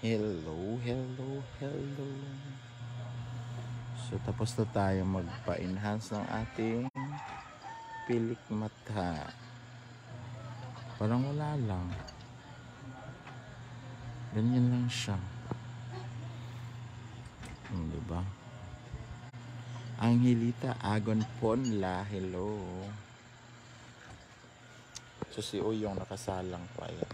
Hello, hello, hello. So tapos na tayo magpa-enhance ng ating pilik mata. Parang wala lang. Ganyan lang siya. Diba? Angelita Agon Ponla, hello. So si Uyong nakasalang pa yan.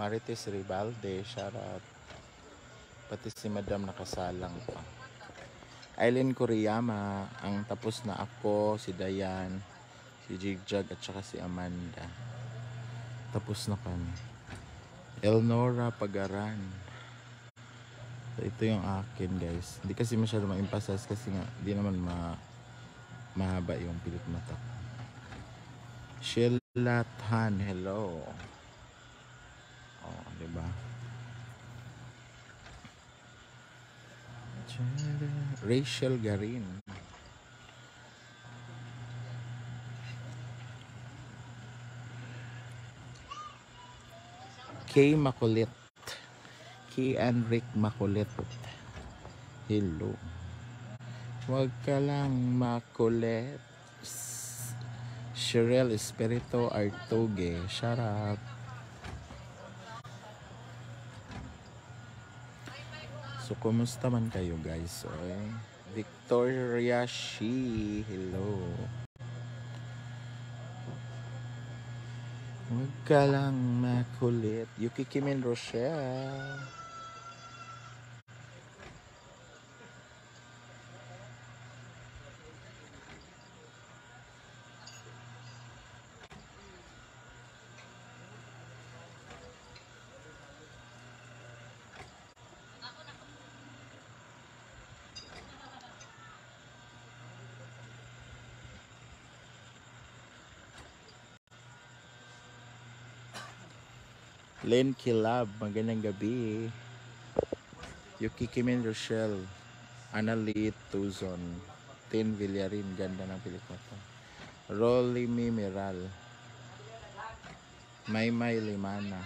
Marites Ribalde, shoutout. Pati si Madam nakasalang pa. Aileen Kuriyama, ang tapos na ako, si Dayan, si Jigjag at saka si Amanda. Tapos na kami. Elnora Pagaran. So, ito yung akin guys. Hindi kasi masyado ma-emphasize kasi nga di naman mahaba yung pilik mata. Sheila Tan, hello. Oh, diba? Rachel Garin. Kay Makulit. Kay Enric Makulit. Hello. Huwag ka lang makulit. Cheryl Espirito Artoge. Shout out. So, kumusta man kayo guys? Okay? Victoria Shi. Hello. Huwag ka lang makulit. Yuki Kimin Rochelle. Len Kilab, magandang gabi. Yuki Kimin Rochelle, Annalie Tuzon, Tin Villarin, ganda ng pelikota. Rolly Mimiral, Maymay Limana.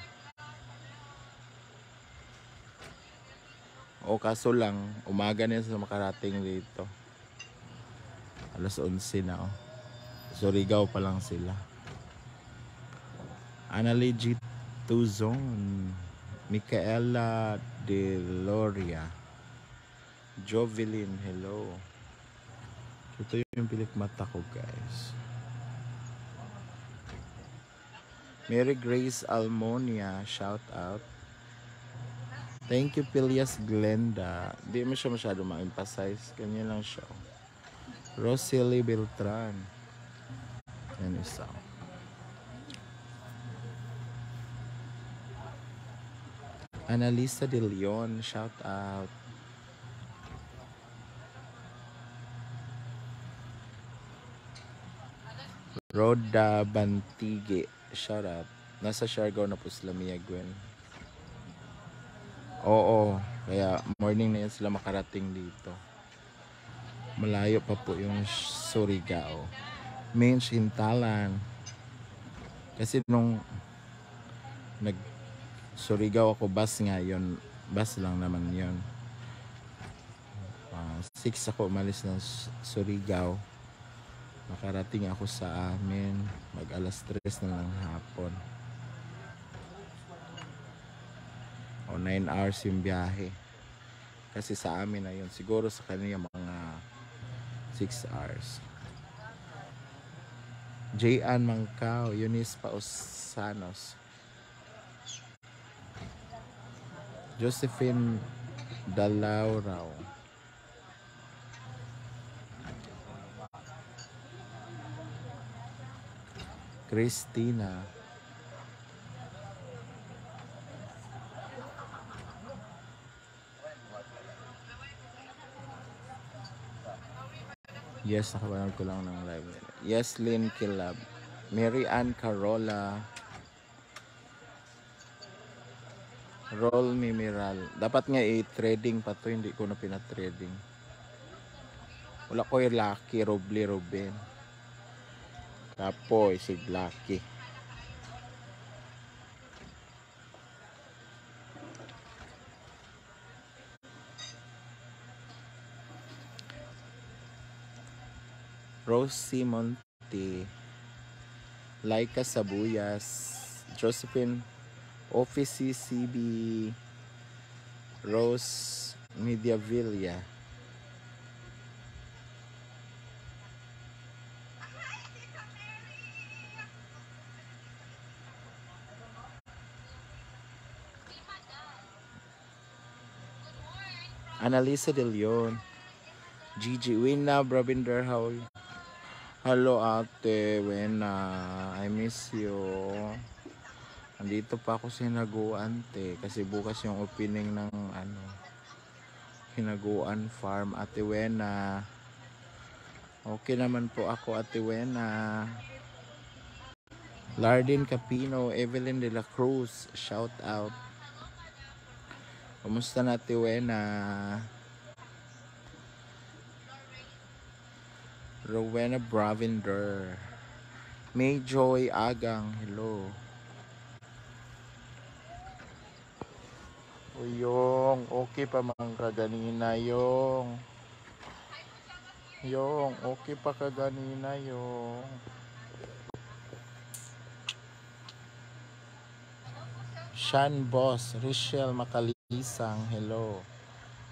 O kaso lang, umaga na sa makarating dito. Alas 11 na oh. Surigao pa lang sila. Annalie G. Tuzon, Micaela De Loria, Jovelyn, hello. Ito yung pilik mata ko guys. Mary Grace Almonia, shout out. Thank you Pilias Glenda. Di mo siya masyado ma-emphasize, ganyan lang siya. Rosalie Beltran, yan isa. Analisa De Leon, shout out. Roda Bantige, shout out. Nasa Siargao na po sila Mia Gwen. Oo, kaya morning na yan sila makarating dito. Malayo pa po yung Surigao. Minch Hintalan. Kasi nung Surigao ako, bus nga yun. Bus lang naman yun. 6 ako umalis ng Surigao. Makarating ako sa amin. Mag alas 3 na lang hapon. O 9 hours yung biyahe. Kasi sa amin na yun. Siguro sa kanila mga 6 hours. J.Ann Mangkao, Eunice Pausanos, Josephine Dalaurao, Christina, yes, nakapanood ko lang ng live. Yeslyn Kilab, Mary Ann Carola, Roll Mimiral. Dapat nga i-trading pa to, hindi ko na pinatrading. Wala ko yung Lucky, Robly, Ruben. Kapoy, si Lucky. Rosie Monte, Laika Sabuyas, Josephine Office CB, Rose Mediavilla. Annalisa De Leon, Gigi Wina, Brabinder, how are you? Hello ate, Wena, I miss you. Andito pa ako sa Hinaguan te, kasi bukas yung opening ng Hinaguan Farm, ate Wena. Okay naman po ako, ate Wena. Lardin Capino, Evelyn De La Cruz, shout out. Kumusta na, ate Wena? Rowena Bravinder, May Joy Agang, hello. O yung, okay pa man kaganina yung. Yung, okay pa kaganina yung. Sean Boss, Richelle Makalisang, hello.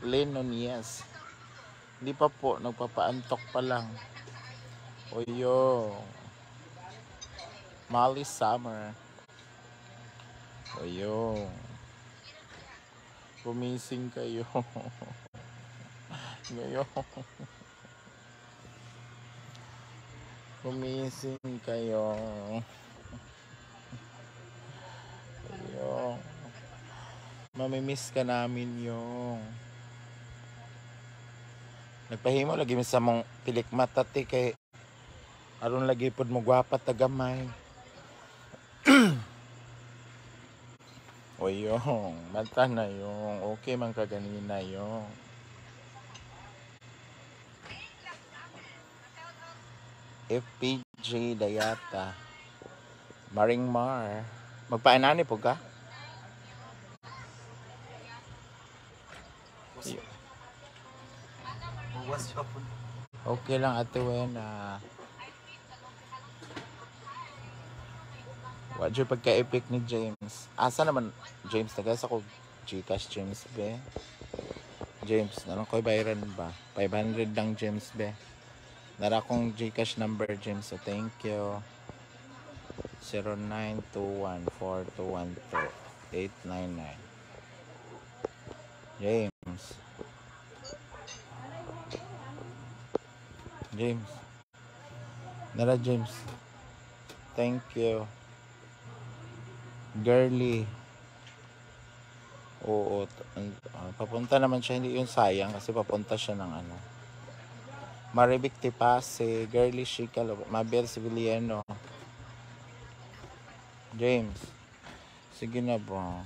Lennon, yes. Hindi pa po, nagpapaantok pa lang. O yung. Molly Summer. O yung. Gumising kayo. Ngayon. Gumising kayo. Yung. Mamimiss ka namin yung. Nagpahimo lagi mi sa mong pilik mata ti kay aron lagi pod mo gwapa tagamay. O yung, mata na yung, okay man ka ganina yung. FPJ Dayata, Maring Mar, magpaanani po ka? Okay lang ate Wena. Wadyo pagka-epic ni James. Asa naman James? Tagas ako Gcash James be. James, nalang ko'y bayaran ba? 500 lang James be. Nara akong Gcash number James, so thank you. 09214212-899. James. James. Nara James. Thank you. Girly. Oo, papunta naman siya, hindi yun sayang kasi papunta siya ng Marivic Tipase, Girly Chica, Mabel Civiliano. James. Sige na ba?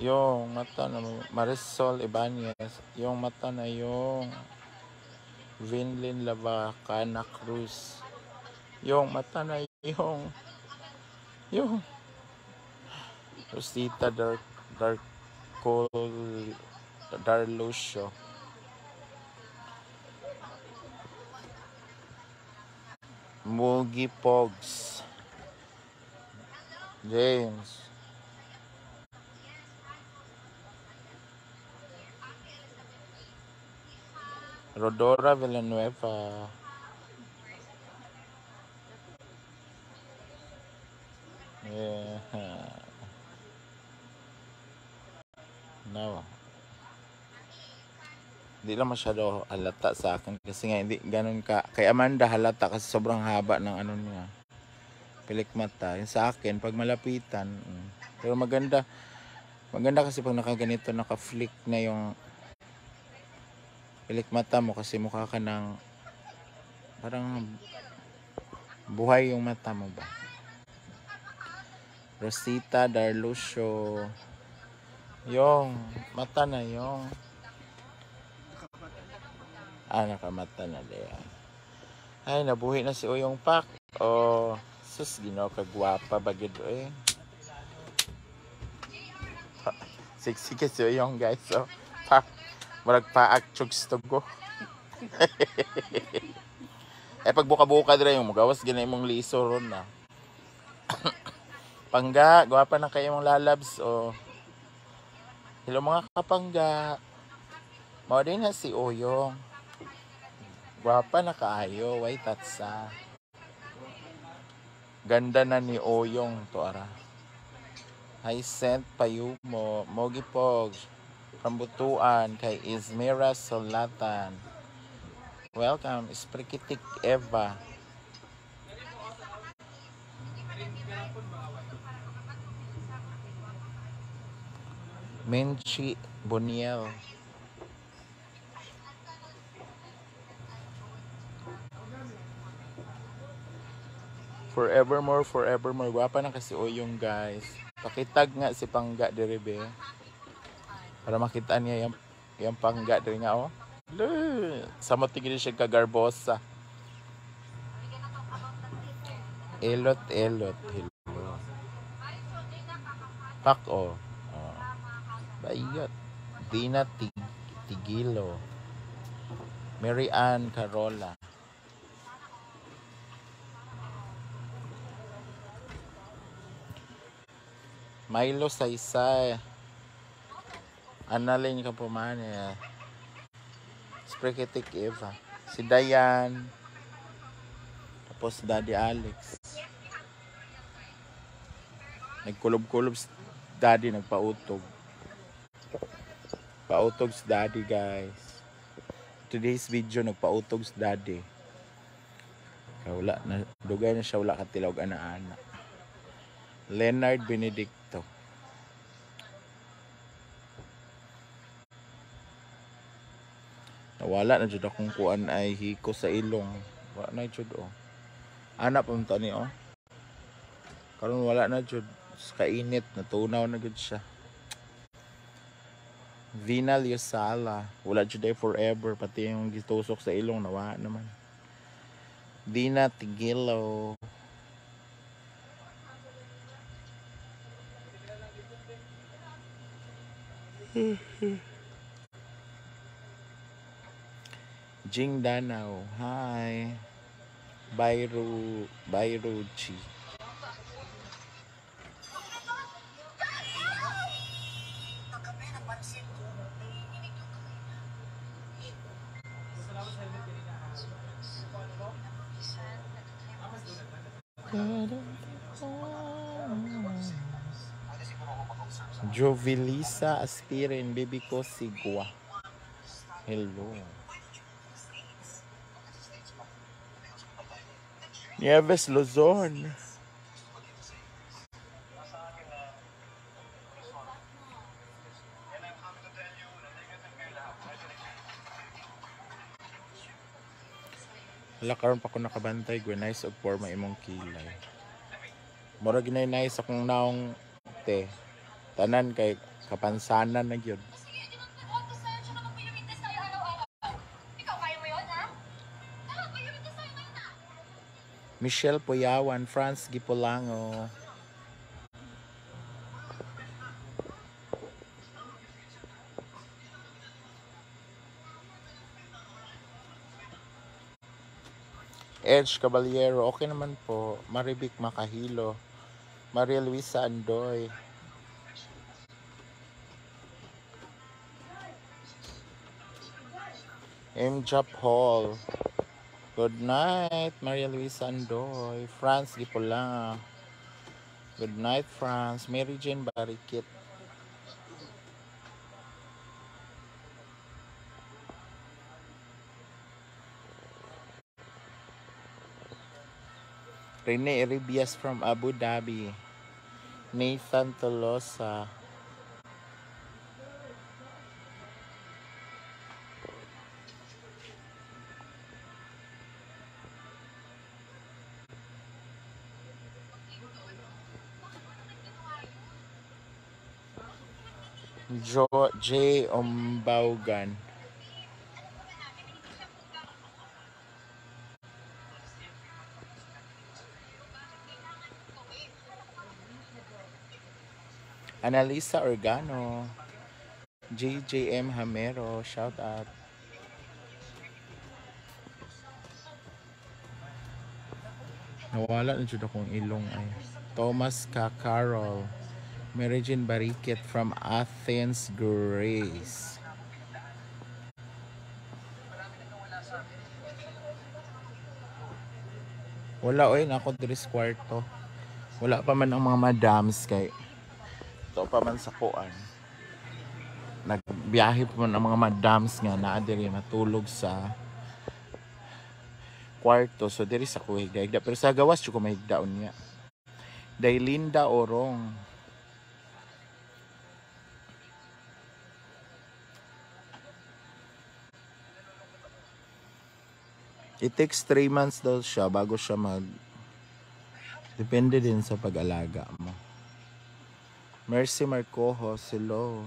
Yung mata na Marisol Ibanez, yung mata na yung Vinlin Lavacana Cruz, yung mata na yung Rosita Darlucio, Mugi Pogs, James. Rodora Villanueva. Yeah. No. Hindi lang masyado halata sa akin kasi nga hindi ganun ka. Kay Amanda halata kasi sobrang haba ng niya. Pilik mata. Yung sa akin pag malapitan. Pero maganda. Maganda kasi pag nakaganito naka-flick na yung pilik mata mo kasi mukha ka ng parang buhay yung mata mo ba. Rosita Darlucio, yung mata na yung Nakamata na diyan. Ay, nabuhi na si Uyong Pak. Oh, sus, ginaw kagwapa bagid eh. Sexy kasi Uyong guys. So, Pak, marag paak chugs to go. Eh, pag buka-buka dira yung mugawas gina imong liso ron na. Pangga, gwapa na kayo mong lalabs. Oh. Hello mga kapangga. Mao din na si Uyong. Gwapa na kaayo, way tatsa. Ganda na ni Oyong to ara. Hyacinth Payumo, Mogi Pog, Rambutuan, kay Izmira Solatan. Welcome, Sprikitik Eva. Menchi Boniel. Forevermore, forevermore. Gwapa na kasi Oyong guys. Pakitag nga si Pangga diri be. Para makita niya yung Pangga diri nga oh. Samot tigil siya kagarbosa. Elot. Hello. Pak oh. Bayot. Dina Tigilo. Mary Ann Carola. Milo Saysay. Analin ka po man eh. Sprikitik Eva. Si Dayan. Tapos Daddy Alex. Nagkulob-kulob si Daddy, nagpautog. Pautog si Daddy guys. Today's video nagpautog si Daddy. Wala na, dugay na siya wala katilog ana-ana. Leonard Benedicto. Nawala na jud akong kuan ay hiko sa ilong. Wala na jud oh. Anak punta ni oh. Karon wala na jud. Kainit, natunaw na gud siya. Vina Liosala. Wala jud ay forever. Pati yung gitusok sa ilong nawa naman. Dina Tigilo. Jing Danao. Hi. Bayruchi. Jovilisa Aspirin, baby ko Sigwa. Hello. Nieves Luzon. Wala karon pa ko nakabantay, nice og forma imong kilay. Mura ginay nice akong naong te. Tanan kay kapansanan na gyud. Michelle Poyawan, France Gipolango. Edge Caballero, okay naman po. Maribik Makahilo. Maria Luisa Andoy. Jop Hall. Good night, Maria Luisa Andoy. France Gipolango. Good night, France. Mary Jane Barikit. Rene Eribias from Abu Dhabi. Nathan Tolosa. J. Ombaugan. Analisa Organo, JJM Hamero, shout out. Nawala na jud akong ilong ay. Thomas Carol, Mary Jane Barikit from Athens, Greece. Wala oy nako diri sa kwarto. Wala pa man ang mga madams kay to pa man sa kuan. Nagbiyahe pa man ang mga madams nga naa diri natulog sa kwarto. So diri sa ko higda pero sa gawas jud ko mahigdaon niya. Daylinda Orong. It takes 3 months daw siya bago siya depende din sa pag-alaga mo. Mercy Marcojo, hello.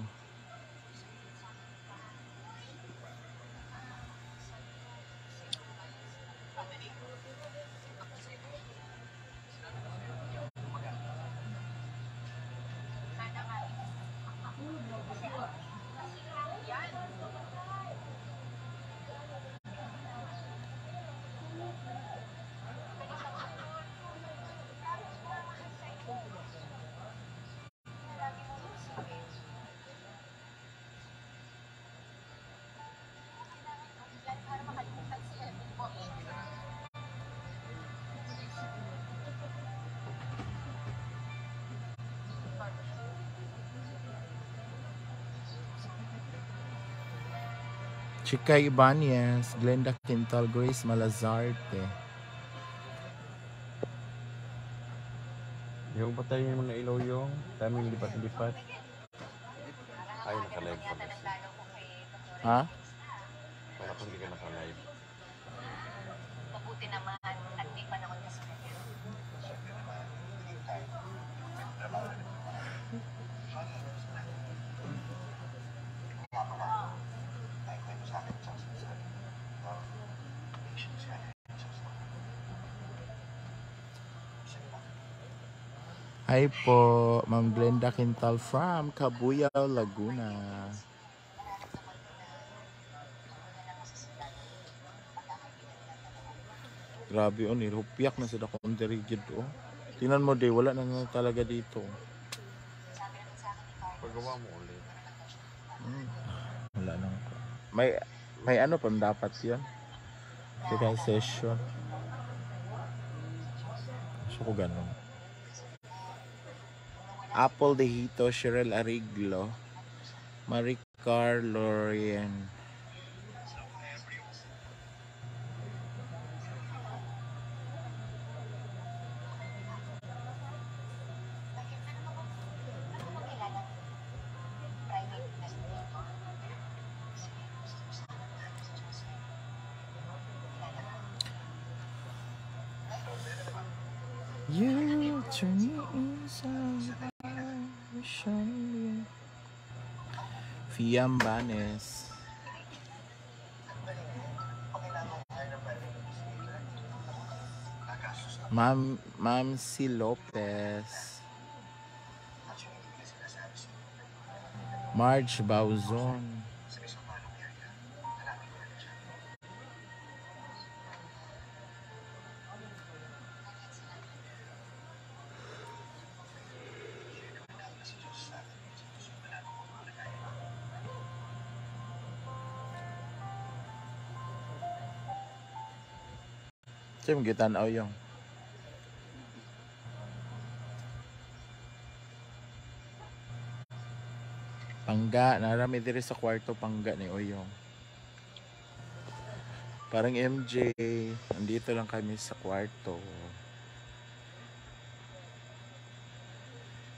Chika Ibanez, Glenda Quintal, Grace Malazarte. Yung patay yung mga ilaw yung daming lipat-lipat. Ay, naka-live pa kasi. Ha? Wala kung hindi ka naka-live. Mabuti naman at may panahon kasi. Hi po, Ma'am Glenda Quintal from Cabuyao, Laguna. Grabe oh, nirupyak na sa dakong dirigid oh. Tingnan mo day, wala na talaga dito. Pagawa mo ulit. Wala nang may ano pa dapat 'yan. Second session. So ko ganun. Apple de Hito, Cheryl Ariglo, Maricar Lorien. You turn me inside out, Fiambanes. Ma'am C. Lopez. Marge Bauzon. Siyempre, gitanaw yung. Pangga, narami diri sa kwarto pangga ni Oyong. Parang MJ, andito lang kami sa kwarto.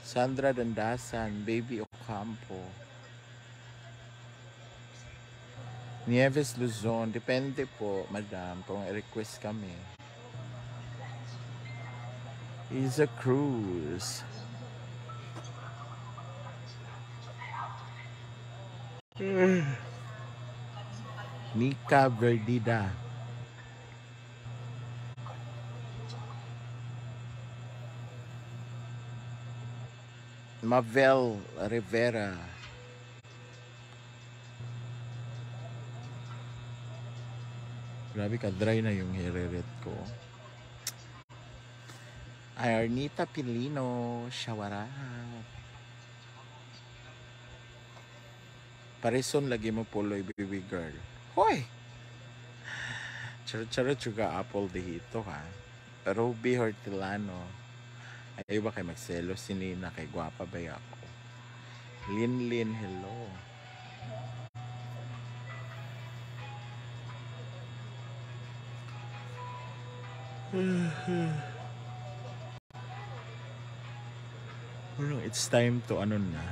Sandra Dandasan, Baby Ocampo. Nieves Luzon, depende po, madam, kung i-request kami. Isa Cruz. Nika Verdida. Mavel Rivera. Grabe ka, dry na yung hairet ko. Arnita Pilino, shawarap. Parison lagi mo puloy, baby girl. Hoy! Charot-charot juga apple dito ha. Ruby Hortilano. Ayaw ba kay magselo si Nina kay gwapa ba ako? Linlin, hello. It's time to ano na.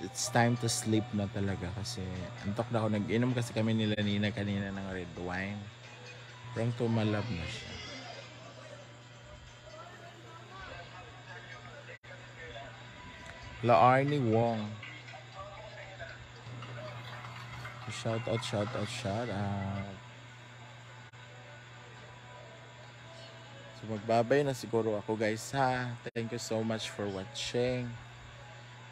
It's time to sleep na talaga kasi antok na ako. Nag-inom kasi kami nila Nina kanina ng red wine. Parang tumalab na siya. La Arnie Wong. Shout out, shout out, shout out. So magbabay na siguro ako guys ha. Thank you so much for watching.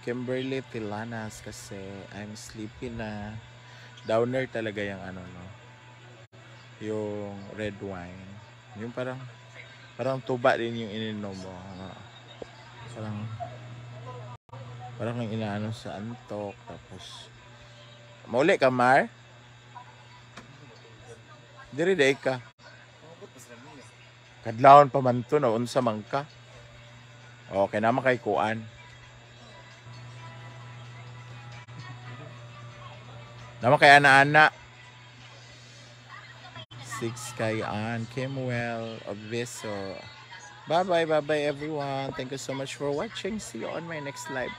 Kimberly Tilanas kasi I'm sleepy na. Downer talaga yung ano no. Yung red wine. Yung parang tuba din yung ininom mo. Parang yung inaano sa antok. Tapos mauli ka Mar? Diri day ka. Kadlawon pa man to na unsa man ka. Okay naman kay kuan. Naman kay ana-ana. 6 kay Ann Kimwell Obeso. Bye bye everyone. Thank you so much for watching. See you on my next live.